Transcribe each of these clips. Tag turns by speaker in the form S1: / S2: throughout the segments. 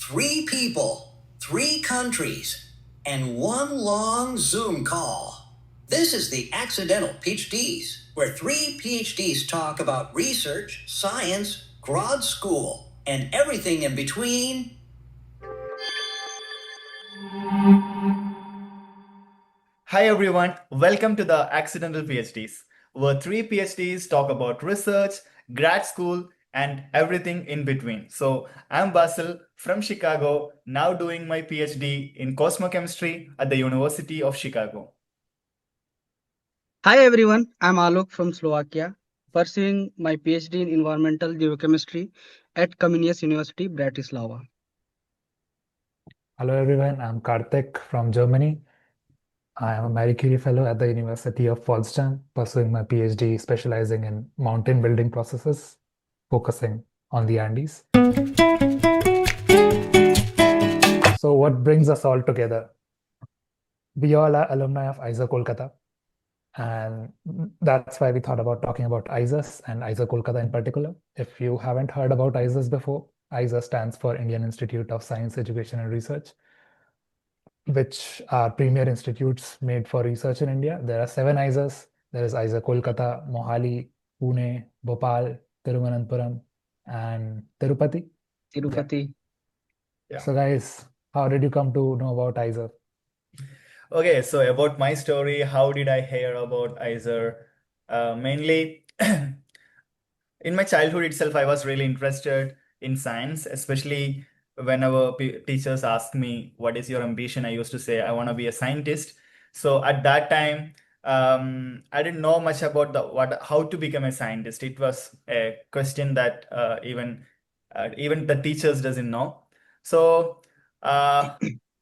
S1: 3 people, 3 countries, and 1 long Zoom call. This is the Accidental PhDs, where 3 PhDs talk about research, science, grad school, and everything in between.
S2: Hi everyone, welcome to the Accidental PhDs, where 3 PhDs talk about research, grad school, and everything in between. So, I'm Basil from Chicago, now doing my PhD in Cosmochemistry at the University of Chicago.
S3: Hi everyone, I'm Alok from Slovakia, pursuing my PhD in Environmental Geochemistry at Comenius University, Bratislava.
S4: Hello everyone, I'm Kartik from Germany. I am a Marie Curie Fellow at the University of Potsdam, pursuing my PhD specializing in mountain building processes, focusing on the Andes. So, what brings us all together? We all are alumni of IISER Kolkata, and that's why we thought about talking about IISERs and IISER Kolkata in particular. If you haven't heard about IISERs before, IISER stands for Indian Institute of Science, Education and Research, which are premier institutes made for research in India. There are 7 IISERs. There is IISER Kolkata, Mohali, Pune, Bhopal, Thiruvananthapuram, and Tirupati.
S3: Tirupati.
S2: Yeah.
S4: So, guys, how did you come to know about IISER?
S2: Okay, so about my story, how did I hear about IISER? Mainly, in my childhood itself, I was really interested in science, especially whenever teachers asked me, "What is your ambition?" I used to say, "I want to be a scientist." So at that time, I didn't know much about how to become a scientist. It was a question that even the teachers doesn't know. So uh,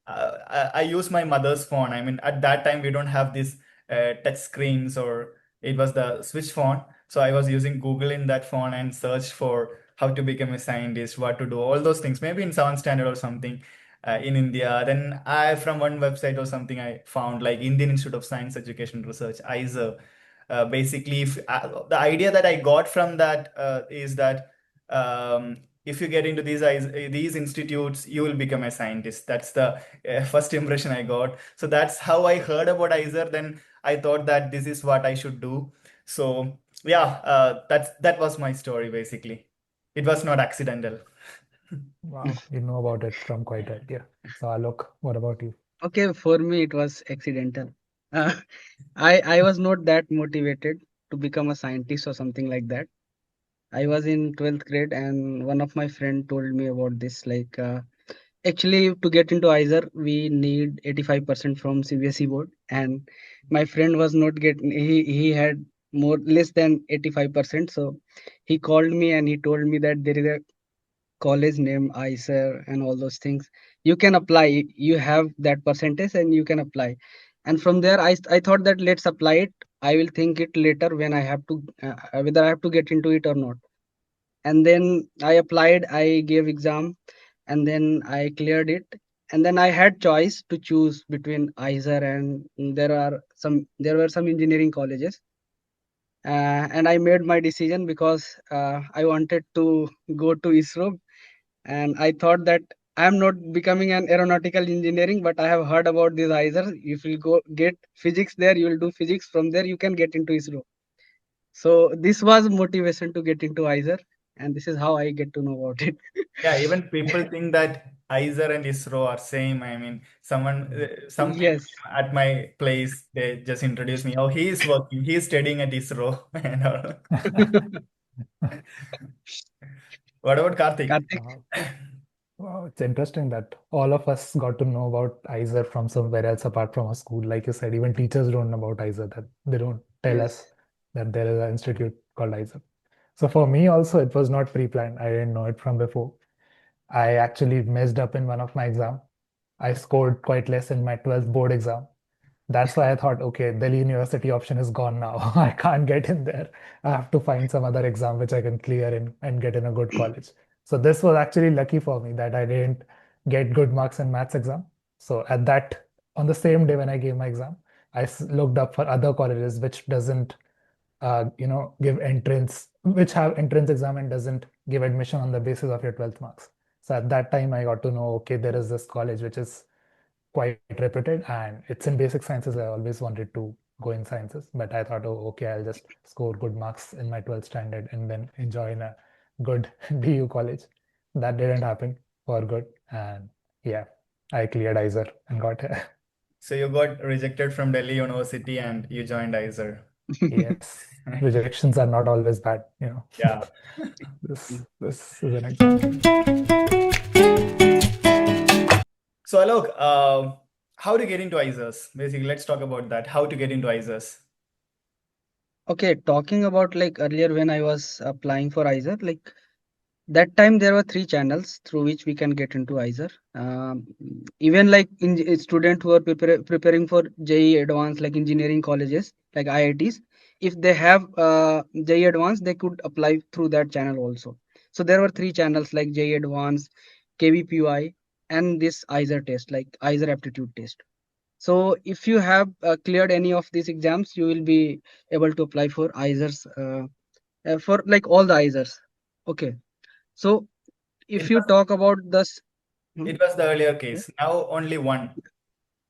S2: I use my mother's phone. I mean, at that time we don't have these touch screens, or it was the switch phone. So I was using Google in that phone and search for how to become a scientist, what to do, all those things, maybe in 7th standard or something in India. Then from one website or something, I found like Indian Institute of Science, Education and Research, IISER. Basically, the idea that I got from that is that if you get into these institutes, you will become a scientist. That's the first impression I got. So that's how I heard about IISER. Then I thought that this is what I should do. So yeah, that was my story basically. It was not accidental.
S4: Wow, you know about it from quite earlier. So, Alok, what about you?
S3: Okay, for me it was accidental. Uh, I was not that motivated to become a scientist or something like that. I was in 12th grade and one of my friend told me about this. Actually, to get into IISER, we need 85% from CBSE board, and my friend was not getting. He had more less than 85%. So he called me and he told me that there is a college named IISER and all those things. You can apply. You have that percentage and you can apply. And from there, I thought that let's apply it. I will think it later when I have to whether I have to get into it or not. And then I applied. I gave exam and then I cleared it. And then I had choice to choose between IISER and there were some engineering colleges. And I made my decision because I wanted to go to ISRO, and I thought that I am not becoming an aeronautical engineering, but I have heard about this IISER. If you go get physics there, you will do physics. From there, you can get into ISRO. So this was motivation to get into IISER, and this is how I get to know about it.
S2: Yeah, even people think that IISER and ISRO are same. I mean, some people
S3: Yes.
S2: at my place, they just introduce me. Oh, he is working. He is studying at ISRO. And all. What about Karthik?
S3: Kartik.
S4: Wow, it's interesting that all of us got to know about IISER from somewhere else apart from our school. Like you said, even teachers don't know about IISER, that they don't tell us
S3: Yes.
S4: that there is an institute called IISER. So for me also, it was not pre-planned. I didn't know it from before. I actually messed up in one of my exam. I scored quite less in my 12th board exam. That's why I thought, okay, Delhi University option is gone now. I can't get in there. I have to find some other exam which I can clear in and get in a good college. So this was actually lucky for me that I didn't get good marks in maths exam. So on the same day when I gave my exam, I looked up for other colleges which doesn't, give entrance, which have entrance exam and doesn't give admission on the basis of your 12th marks. So at that time, I got to know, okay, there is this college which is quite reputed and it's in basic sciences. I always wanted to go in sciences, but I thought, oh, okay, I'll just score good marks in my 12th standard and then enjoy in a good BU college. That didn't happen for good. And yeah, I cleared IISER and got here.
S2: So you got rejected from Delhi University and you joined IISER.
S4: Yes, rejections are not always bad,
S2: Yeah.
S4: This is an example.
S2: So Alok, how to get into IISERs? Basically, let's talk about that. How to get into IISERs?
S3: Okay, talking about like earlier when I was applying for IISER, like that time there were three channels through which we can get into IISER. Even like in student who are preparing for JEE Advanced, like engineering colleges, like IITs, if they have JEE Advanced, they could apply through that channel also. So there were three channels like JEE Advanced, KVPY, and this IISER test, like IISER aptitude test. So if you have cleared any of these exams, you will be able to apply for IISERs for like all the IISERs. Okay. So
S2: It
S3: if you
S2: was
S3: talk about this,
S2: it was the earlier
S3: yeah,
S2: case. Now only one.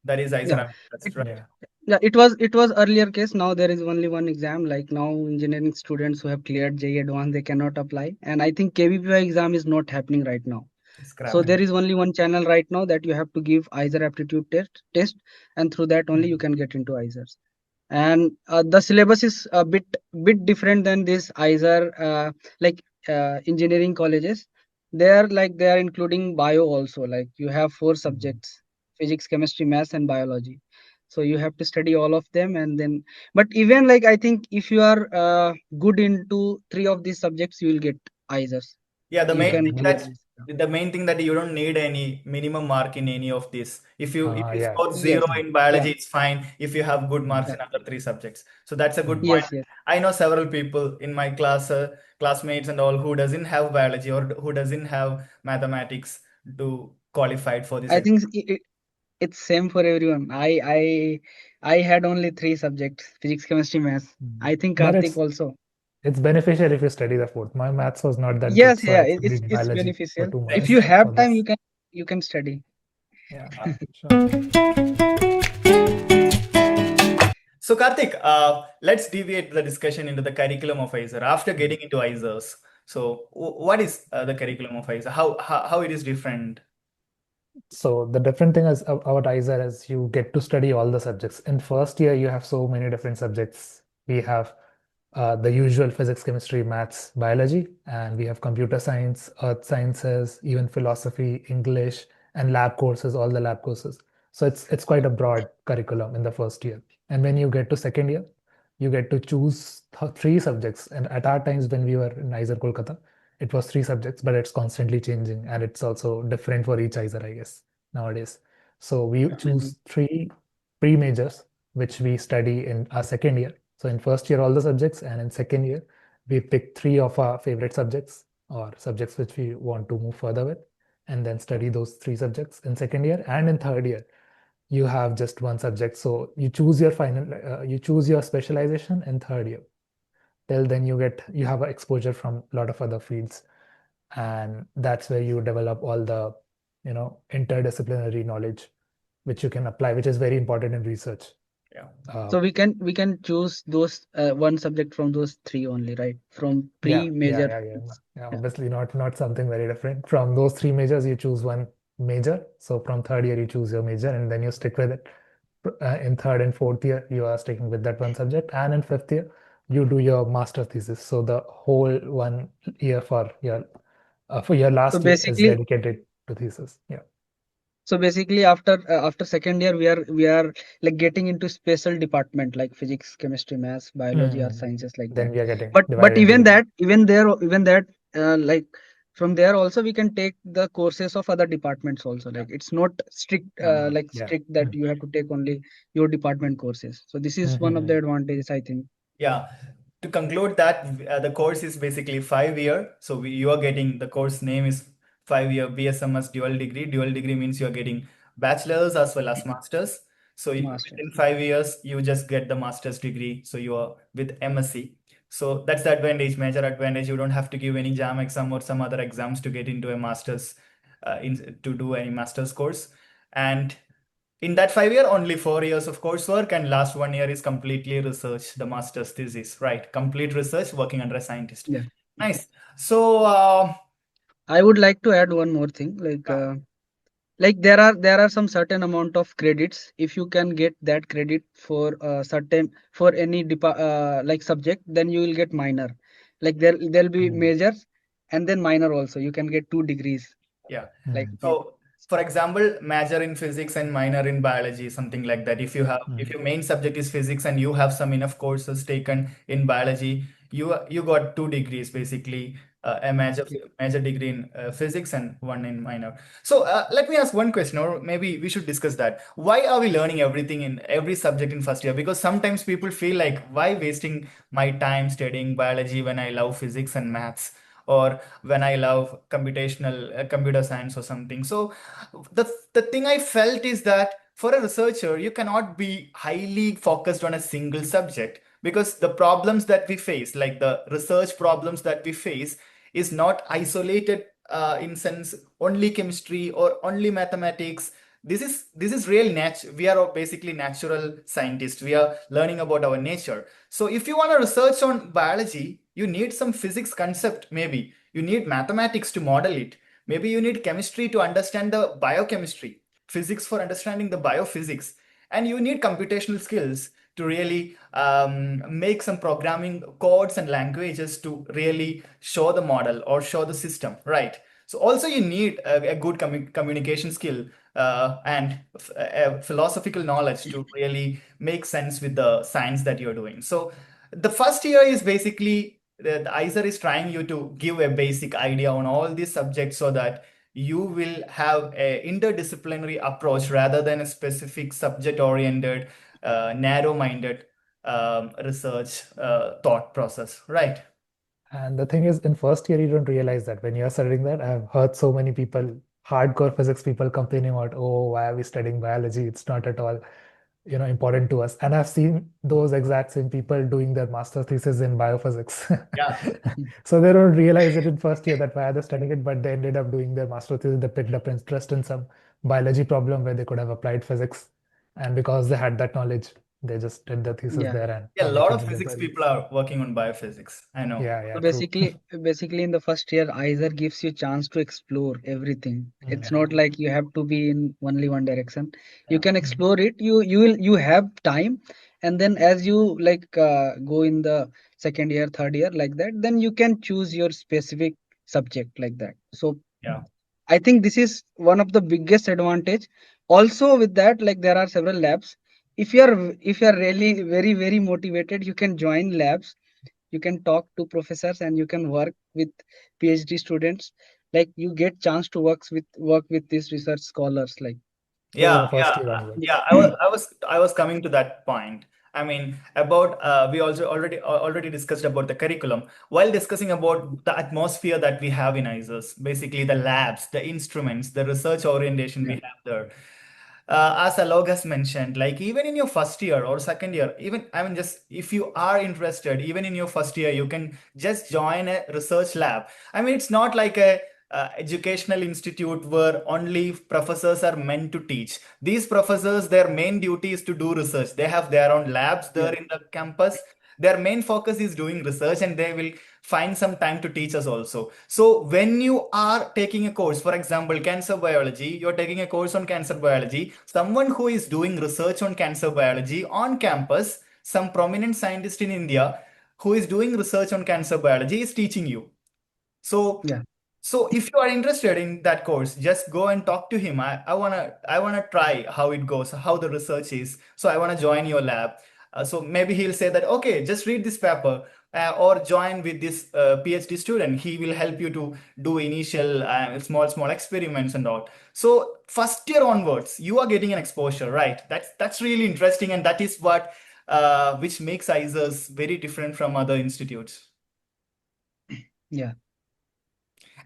S2: That is
S3: yeah,
S2: IISER. That's
S3: it,
S2: right.
S4: Yeah.
S3: yeah, it was earlier case. Now there is only one exam. Like now, engineering students who have cleared JEE Advanced, they cannot apply. And I think KVPY exam is not happening right now. So
S2: Scrapped.
S3: there is only one channel right now that you have to give IISER aptitude test, and through that only you can get into IISERs. And the syllabus is a bit different than this IISER like engineering colleges. They are including bio also, like you have four subjects: physics, chemistry, maths, and biology. So you have to study all of them, and then but even like I think if you are good into three of these subjects, you will get IISERs.
S2: Yeah,
S3: You can clear this.
S2: the main thing that you don't need any minimum mark in any of this. If you
S4: Yeah,
S2: score zero
S3: Yes,
S2: in
S3: yeah,
S2: biology, it's fine if you have good marks
S3: yeah,
S2: in other three subjects. So that's a good point.
S3: yes, yes.
S2: I know several people in my class, classmates and all, who doesn't have biology or who doesn't have mathematics to qualified for this
S3: I think
S2: exam.
S3: it's same for everyone. I had only three subjects: physics, chemistry, maths. I think
S4: but
S3: Kartik also.
S4: it's beneficial if you study the fourth. My maths was not that good,
S3: Yes,
S4: so
S3: yeah,
S4: I studied
S3: it's
S4: biology for
S3: beneficial.
S4: two
S3: If
S4: months
S3: you
S2: Exactly.
S4: for
S3: have time,
S4: this.
S3: you can study.
S4: Yeah,
S2: Uh,
S4: sure.
S2: So Karthik, let's deviate the discussion into the curriculum of IISER. After getting into IISERs, so what is the curriculum of IISER? How it is different?
S4: So the different thing is about IISER is you get to study all the subjects. In first year, you have so many different subjects. We have the usual physics, chemistry, maths, biology, and we have computer science, earth sciences, even philosophy, English, and lab courses, all the lab courses. So it's quite a broad curriculum in the first year. And when you get to second year, you get to choose three subjects. And at our times when we were in IISER Kolkata, it was three subjects, but it's constantly changing and it's also different for each IISER, I guess, nowadays. So we
S3: Mhm.
S4: choose three pre-majors, which we study in our second year. So in first year, all the subjects, and in second year, we pick three of our favorite subjects or subjects which we want to move further with, and then study those three subjects in second year. And in third year, you have just one subject. So you choose your specialization in third year. Till then, you have exposure from a lot of other fields, and that's where you develop all the interdisciplinary knowledge which you can apply, which is very important in research.
S2: Yeah.
S4: Uh,
S3: So we can choose those one subject from those three only, right? From
S4: Yeah, yeah,
S3: pre-major.
S4: yeah, yeah. Yeah,
S3: Yeah.
S4: obviously not something very different. From those three majors, you choose one major. So from third year, you choose your major and then you stick with it. In third and fourth year, you are sticking with that one subject. And in fifth year, you do your master thesis. So the whole 1 year for your
S3: So
S4: last year is
S3: basically,
S4: dedicated to thesis. Yeah.
S3: after second year, we are like getting into special department like physics, chemistry, maths, biology, or
S4: Hmm.
S3: sciences like
S4: Then
S3: that.
S4: we are getting
S3: But
S4: divided into the.
S3: even that like from there also we can take the courses of other departments also. Like it's not
S4: Yeah.
S3: strict that you have to take only your department courses. So this is one of the
S4: Mm-hmm.
S3: advantages, I think.
S2: Yeah. To conclude that, the course is basically 5 year. So you are getting the course name is 5 year BSMS dual degree. Dual degree means you are getting bachelor's as well as master's. So
S3: Masters.
S2: within 5 years, you just get the master's degree. So you are with MSc. So that's the advantage, major advantage. You don't have to give any JAM exam or some other exams to get into a master's. to do any master's course. And in that 5 year, only 4 years of coursework, and last 1 year is completely research, the master's thesis, right? Complete research, working under a scientist.
S3: Yeah.
S2: Nice. So,
S3: I would like to add one more thing, like there are some certain amount of credits. If you can get that credit for certain for any like subject, then you will get minor. Like there'll be majors and then minor also. You can get 2 degrees.
S2: yeah.
S3: Like
S2: So, for example, major in physics and minor in biology, something like that. If your main subject is physics and you have some enough courses taken in biology, you got 2 degrees basically, a major degree in physics and one in minor. So let me ask one question, or maybe we should discuss that. Why are we learning everything in every subject in first year? Because sometimes people feel like, why wasting my time studying biology when I love physics and maths? Or when I love computational computer science or something. So the thing I felt is that for a researcher, you cannot be highly focused on a single subject, because the problems that we face, like the research problems that we face, is not isolated in sense only chemistry or only mathematics. This is real we are basically natural scientists. We are learning about our nature. So if you want to research on biology, you need some physics concept, maybe you need mathematics to model it, maybe you need chemistry to understand the biochemistry, physics for understanding the biophysics, and you need computational skills to really make some programming codes and languages to really show the model or show the system, right? So also you need a good communication skill and philosophical knowledge to really make sense with the science that you're doing. So the first year is basically the IISER is trying you to give a basic idea on all these subjects so that you will have a interdisciplinary approach rather than a specific subject oriented, narrow-minded research thought process, right?
S4: And the thing is, in first year, you don't realize that when you're studying that. I've heard so many people, hardcore physics people, complaining about, oh, why are we studying biology? It's not at all, important to us. And I've seen those exact same people doing their master thesis in biophysics.
S2: Yeah.
S4: So they don't realize it in first year that why they're studying it, but they ended up doing their master thesis. They picked up interest in some biology problem where they could have applied physics. And because they had that knowledge, they just did the thesis
S3: yeah.
S4: there, and
S2: Yeah, a
S4: now they
S2: lot
S4: can
S2: of
S4: do their
S2: physics
S4: theories.
S2: people are working on biophysics. I know.
S4: Yeah,
S3: So
S4: yeah, true.
S3: basically in the first year, either gives you chance to explore everything. It's
S4: Yeah.
S3: not like you have to be in only one direction. You
S2: Yeah.
S3: can explore it. You have time, and then as you go in the second year, third year like that, then you can choose your specific subject like that. So
S2: Yeah.
S3: I think this is one of the biggest advantage. Also with that, like there are several labs. If you are really very motivated, you can join labs. You can talk to professors and you can work with PhD students. Like you get chance to work with these research scholars. Like
S4: From
S2: Yeah,
S3: so,
S4: the first year onwards.
S2: yeah. I was coming to that point. I mean, about we also already discussed about the curriculum. While discussing about the atmosphere that we have in IISERs, basically the labs, the instruments, the research orientation we
S3: yeah,
S2: have there. As Alok has mentioned, like even in your first year or second year, even I mean, just if you are interested, even in your first year, you can just join a research lab. I mean, it's not like a educational institute where only professors are meant to teach. These professors, their main duty is to do research. They have their own labs
S3: yeah,
S2: there in the campus. Their main focus is doing research, and they will find some time to teach us also. So when you are taking a course, for example, cancer biology, you're taking a course on cancer biology, someone who is doing research on cancer biology on campus, some prominent scientist in India who is doing research on cancer biology is teaching you. So
S3: yeah,
S2: so if you are interested in that course, just go and talk to him. I wanna try how it goes, how the research is. So I wanna join your lab. So maybe he'll say that, okay, just read this paper or join with this PhD student. He will help you to do initial small experiments and all. So first year onwards, you are getting an exposure, right? That's really interesting, and that is what which makes IISERs very different from other institutes.
S3: yeah.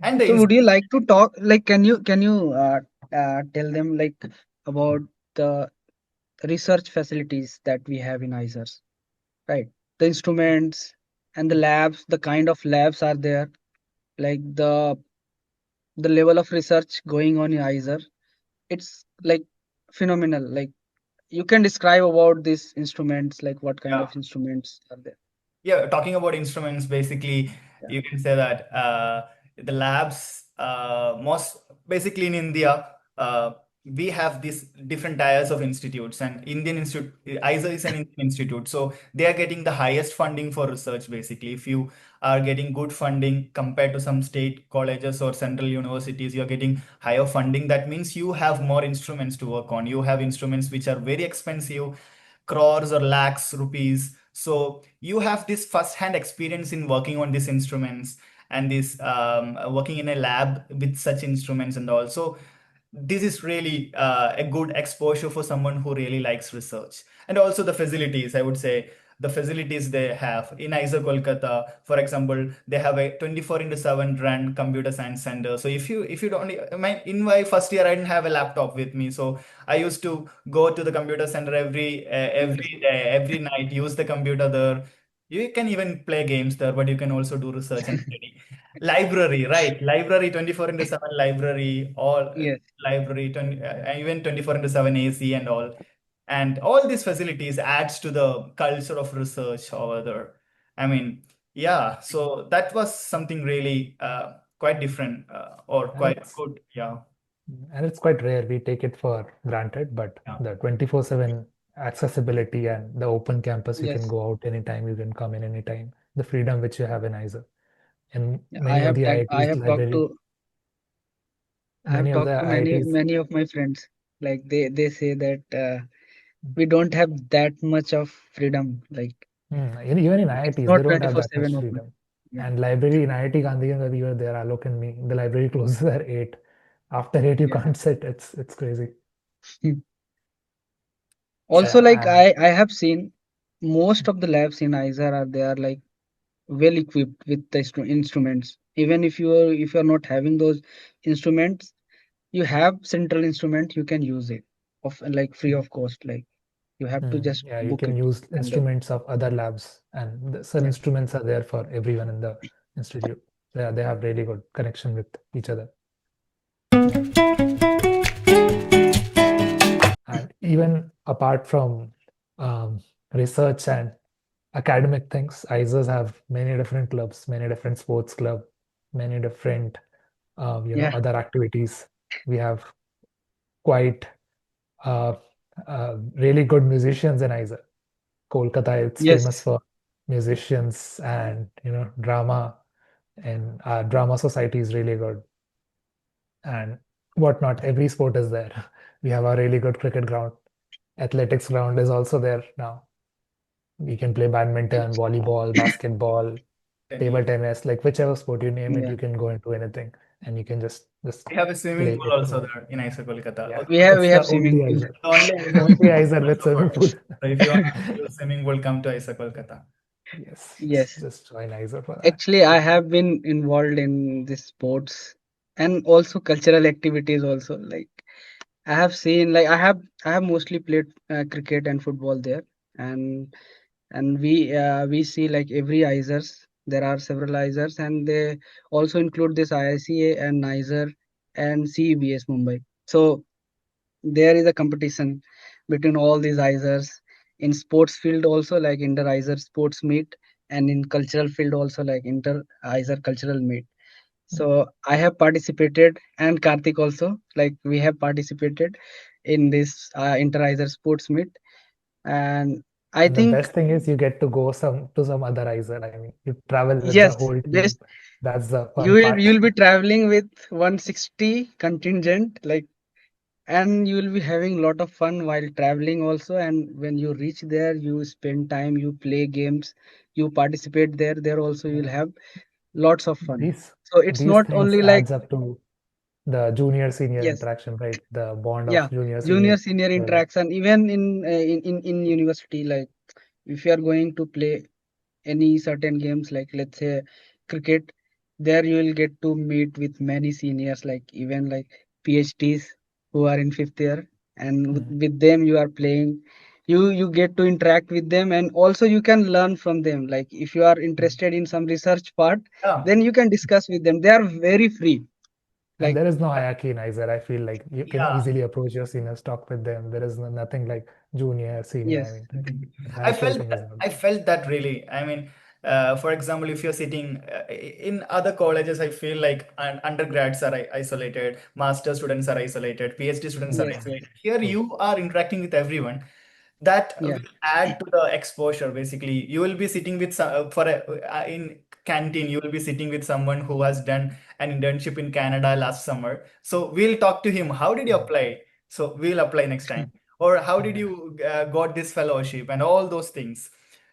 S2: And the
S3: So would you like to talk? Like, can you tell them like about the research facilities that we have in IISERs, right? The instruments and the labs, the kind of labs are there, like the the level of research going on in IISER, it's like phenomenal. Like you can describe about these instruments, like what kind
S2: Yeah.
S3: of instruments are there?
S2: Yeah, talking about instruments, basically,
S3: Yeah.
S2: you can say that the labs, most basically in India, we have these different tiers of institutes, and Indian Institute, IISER is an Indian institute, so they are getting the highest funding for research. Basically, if you are getting good funding compared to some state colleges or central universities, you are getting higher funding. That means you have more instruments to work on. You have instruments which are very expensive, crores or lakhs rupees. So you have this first-hand experience in working on these instruments and this working in a lab with such instruments and all. So this is really a good exposure for someone who really likes research. And also the facilities, I would say the facilities they have in IISER Kolkata, for example, they have a 24 into 7 run computer science center. So if you don't, in my first year, I didn't have a laptop with me. So I used to go to the computer center every day, every night, use the computer there. You can even play games there, but you can also do research and study. Library, right? Library 24 into 7 library, all
S3: Yes.
S2: library, 20, even 24 into 7 AC and all. And all these facilities adds to the culture of research over there. I mean, yeah, so that was something really quite different or
S4: And
S2: quite
S4: it's
S2: good. Yeah.
S4: and it's quite rare. We take it for granted, but
S2: Yeah.
S4: the 24/7 accessibility and the open campus, you can
S3: Yes.
S4: go out anytime, you can come in anytime. The freedom which you have in IISER. In
S3: Yeah,
S4: many of the
S3: I
S4: IITs
S3: have talked
S4: library,
S3: to
S4: many of the IITs,
S3: many of my friends. Like they say that we don't have that much of freedom. Like
S4: even in
S3: it's
S4: IITs, they
S3: not
S4: don't have that much
S3: 24/7 open.
S4: freedom.
S3: Yeah.
S4: And library in IIT Gandhinagar, we were there, Alok and me. The library closes at 8. After 8, you
S3: Yeah.
S4: can't sit. It's crazy.
S3: Also, like
S4: And
S3: I have seen most of the labs in IISER are they are like well equipped with the instruments. Even if you are not having those instruments, you have central instrument, you can use it of like free of cost. Like you have to just
S4: yeah, you
S3: book
S4: can
S3: it
S4: use
S3: and then
S4: instruments of other labs, and some
S3: yeah.
S4: instruments are there for everyone in the institute. Yeah, they have really good connection with each other. And even apart from um, research and academic things, IISERs have many different clubs, many different sports club, many different
S3: Yeah.
S4: other activities. We have quite uh, really good musicians in IISER. Kolkata, it's famous
S3: Yes.
S4: for musicians and drama, and our drama society is really good and whatnot. Every sport is there. We have a really good cricket ground. Athletics ground is also there now. We can play badminton,
S3: Act-
S4: volleyball, basketball, table
S2: Tennis.
S4: tennis, like whichever sport you name it,
S3: Yeah.
S4: you can go into anything and you can just
S2: We have a swimming
S4: play
S2: pool
S4: it
S2: also
S4: throughout.
S2: there in IISER Kolkata.
S4: Yeah,
S3: We
S4: it's
S3: have
S4: the only
S3: swimming pool.
S4: IISER.
S2: The only
S4: Only
S2: university
S4: IISER with
S2: in the
S4: swimming
S2: world.
S4: pool.
S2: So if you want to use swimming pool, come to IISER Kolkata.
S4: Yes,
S3: Yes.
S4: just join IISER for that.
S3: Actually, I have been involved in this sports and also cultural activities also. Like I have seen, like I have mostly played cricket and football there, and we see like every IISERs. There are several IISERs, and they also include this IICA and NISER and CEBS Mumbai. So there is a competition between all these IISERs in sports field also like inter IISER sports meet, and in cultural field also like inter IISER cultural meet. So I have participated, and Kartik also, like we have participated in this inter IISER sports meet, and I
S4: And the
S3: think
S4: best thing is you get to go some other IISER. I mean, you travel with the
S3: yes,
S4: whole
S3: this
S4: team. That's the fun part.
S3: you will be traveling with 160 contingent, like, and you will be having a lot of fun while traveling also. And when you reach there, you spend time, you play games, you participate there also you'll have lots of fun.
S4: These
S3: So it's
S4: these
S3: not
S4: things
S3: only like
S4: adds up to the junior senior
S3: yes,
S4: interaction, right? The bond
S3: yeah,
S4: of junior
S3: junior
S4: senior.
S3: senior
S4: So,
S3: interaction even in university. Like if you are going to play any certain games, like let's say cricket, there you will get to meet with many seniors, like even like PhDs who are in fifth year, and with them you are playing. You get to interact with them, and also you can learn from them. Like if you are interested in some research part,
S2: Yeah.
S3: then you can discuss with them. They are very free.
S4: And
S3: Like,
S4: there is no hierarchy in IISER. I feel like you can
S2: Yeah.
S4: easily approach your seniors, talk with them. There is nothing like junior, senior. I
S3: yes,
S4: mean, the
S2: I
S4: hierarchical
S2: felt
S4: thing is not
S2: I
S4: there.
S2: felt that really. I mean, for example, if you're sitting in other colleges, I feel like undergrads are isolated, master students are isolated, PhD students are
S3: yes,
S4: Yeah,
S3: yes,
S2: isolated. Here
S4: true.
S2: you are interacting with everyone. That will
S3: yeah,
S2: add to the exposure. Basically, you will be sitting with in canteen. You will be sitting with someone who has done an internship in Canada last summer. So we'll talk to him. How did you
S4: Mm.
S2: apply? So we'll apply next time. Or how did
S4: Yeah.
S2: you got this fellowship and all those things.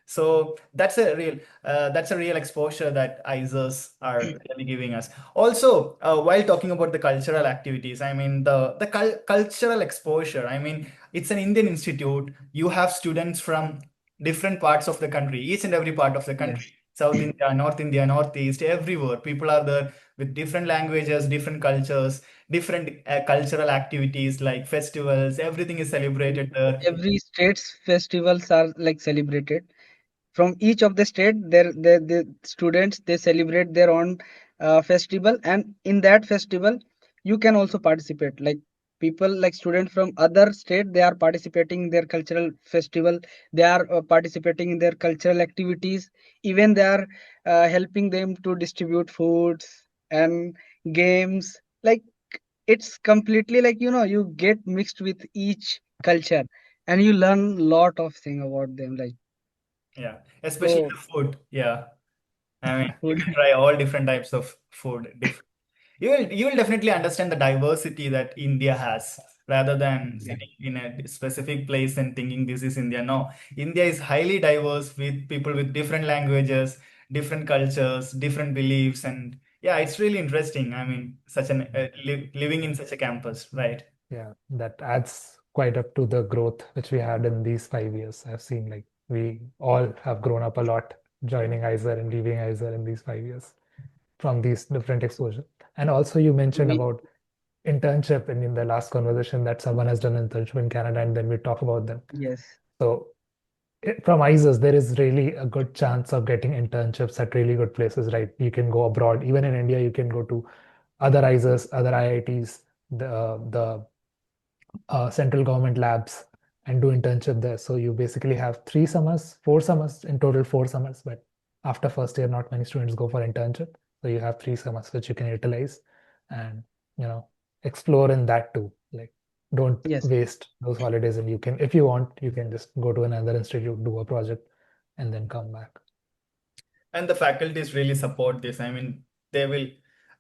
S2: So that's a real exposure that IISERs are really giving us. Also, while talking about the cultural activities, I mean the cultural exposure. I mean, it's an Indian institute. You have students from different parts of the country, each and every part of the country.
S3: yes.
S2: South India, Northeast, everywhere. People are there with different languages, different cultures, different cultural activities like festivals. Everything is celebrated there.
S3: Every state's festivals are like celebrated. From each of the state, the students they celebrate their own festival, and in that festival, you can also participate. Like people, like students from other state, they are participating in their cultural festival. They are participating in their cultural activities. Even they are helping them to distribute foods and games. Like it's completely like you get mixed with each culture, and you learn lot of thing about them. Like
S2: Yeah, especially
S3: so,
S2: the food. Yeah, I mean, you
S3: food.
S2: can try all different types of food. You will definitely understand the diversity that India has rather than
S3: Yeah.
S2: sitting in a specific place and thinking this is India. No, India is highly diverse with people with different languages, different cultures, different beliefs, and yeah, it's really interesting. I mean, such an living in such a campus, right?
S4: Yeah, that adds quite up to the growth which we had in these 5 years. I've seen like we all have grown up a lot joining IISER and leaving IISER in these 5 years from these different exposure. And also you mentioned
S3: We
S4: about internship in the last conversation that someone has done an internship in Canada and then we talk about them.
S3: yes,
S4: So from IISERs, there is really a good chance of getting internships at really good places, right? You can go abroad. Even in India, you can go to other IISERs, other IITs, the central government labs and do internship there. So you basically have 3 summers, 4 summers, in total 4 summers. But after first year, not many students go for internship. So you have 3 summers which you can utilize and you know explore in that too. Like don't
S3: yes,
S4: waste those holidays, and you can, if you want, you can just go to another institute, do a project, and then come back.
S2: And the faculties really support this. I mean, they will,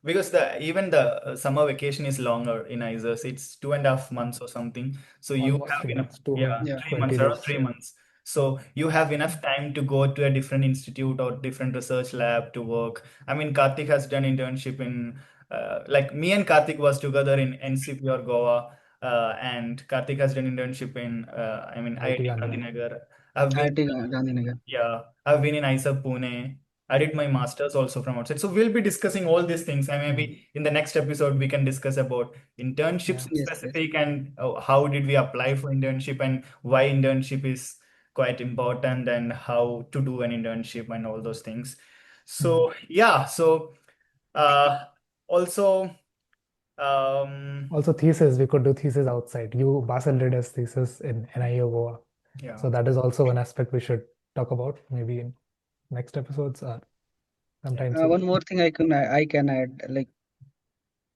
S2: because the even the summer vacation is longer in IISERs. It's 2.5 months or something. So you
S4: Almost
S2: have
S4: three
S2: enough,
S4: months,
S2: yeah,
S3: yeah,
S2: 3 months,
S4: 220
S2: around
S4: days.
S2: 3 months. So you have enough time to go to a different institute or different research lab to work. I mean, Kartik has done internship in, like me and Kartik was together in NCP or Goa, and Kartik has done internship in, I mean,
S4: IT
S2: IIT
S4: Gandhinagar.
S2: Gandhinagar. I've been
S3: IIT Gandhinagar.
S2: yeah, I've been in IISER Pune. I did my master's also from outside. So we'll be discussing all these things. And
S4: Mm.
S2: maybe in the next episode, we can discuss about internships
S4: Yeah.
S2: in
S3: Yes, yes,
S2: specific and how did we apply for internship and why internship is quite important and how to do an internship and all those things.
S4: Mhm.
S2: So yeah, so uh, also um,
S4: Also, thesis, we could do thesis outside. Basil did his thesis in NIU Goa.
S2: yeah.
S4: So that is also one aspect we should talk about maybe in next episodes or
S2: Yeah.
S4: sometime soon.
S3: one more thing I can add, like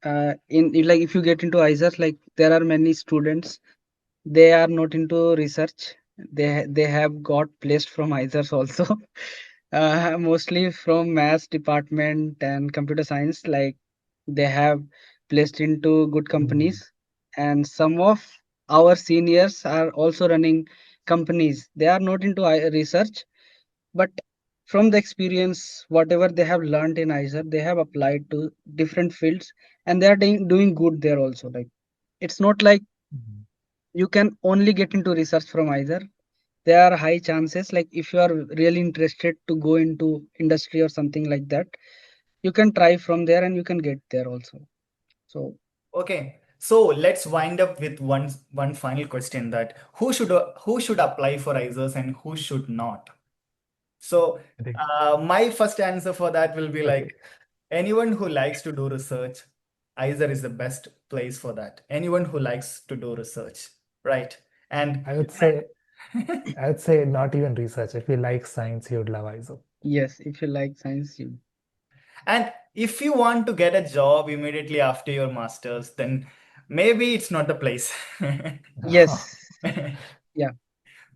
S3: like if you get into IISER, like there are many students, they are not into research. They have got placed from IISERs also. Mostly from maths department and computer science. Like they have placed into good
S4: Mm.
S3: companies, and some of our seniors are also running companies. They are not into research, but from the experience, whatever they have learned in IISER, they have applied to different fields, and they are doing good there also. Like it's not like
S4: Mhm.
S3: you can only get into research from IISER. There are high chances, like if you are really interested to go into industry or something like that, you can try from there and you can get there also. So
S2: Okay, so let's wind up with one final question that who should apply for IISERs and who should not? So
S4: I think,
S2: my first answer for that will be
S4: okay.
S2: like anyone who likes to do research IISER is the best place for that. Anyone who likes to do research, right? And
S4: I would say not even research. If you like science, you would love IISER.
S3: Yes, if you like science, you.
S2: and if you want to get a job immediately after your master's, then maybe it's not the place.
S3: Yes. Yeah.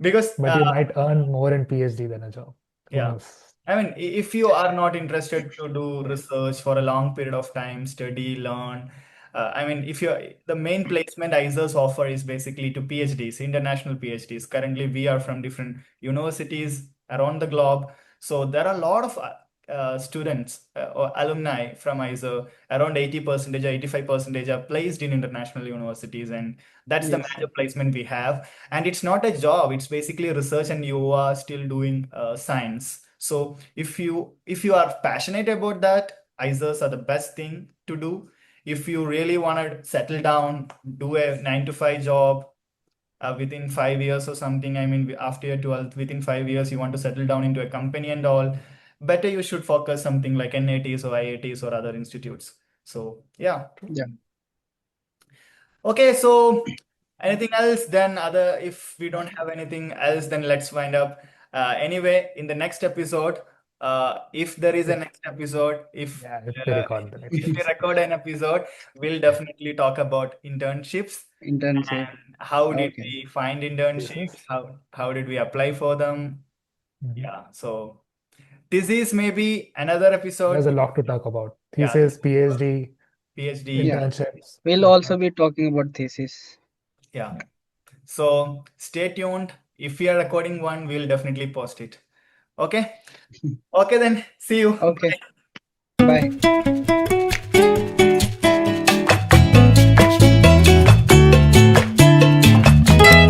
S2: Because
S4: But you might earn more in PhD than a job. Who
S2: yeah.
S4: knows?
S2: I mean, if you are not interested to do research for a long period of time, study, learn, I mean, if you're the main placement IISERs offer is basically to PhDs, international PhDs. Currently, we are from different universities around the globe. So there are a lot of students or alumni from IISER, around 80%, 85% are placed in international universities. And that's the
S3: Yes.
S2: major placement we have. And it's not a job, it's basically research and you are still doing science. So if you are passionate about that, IISERs are the best thing to do. If you really want to settle down, do a 9 to 5 job within 5 years or something. I mean, after your 12th, within 5 years, you want to settle down into a company and all. Better you should focus something like NITs or IITs or other institutes. So yeah.
S3: Yeah.
S2: Okay, so anything else? Then if we don't have anything else, then let's wind up. Anyway, in the next episode, if there is a next episode, if
S4: Yeah, if they record the next
S2: if we
S4: episode.
S2: record an episode, we'll definitely talk about internships
S3: Internship.
S2: and how did
S3: Okay.
S2: we find internships, how did we apply for them.
S4: Mhm.
S2: Yeah, so this is maybe another
S4: There's
S2: episode.
S4: a lot to talk about.
S2: Yeah,
S4: Thesis, PhD,
S2: PhD.
S3: Yeah.
S4: internships.
S3: We'll
S4: Lot
S3: also
S4: more.
S3: be talking about thesis.
S2: Yeah. So stay tuned. If we are recording one, we'll definitely post it. Okay. Okay then. See you.
S3: Okay.
S2: Bye.
S3: Bye.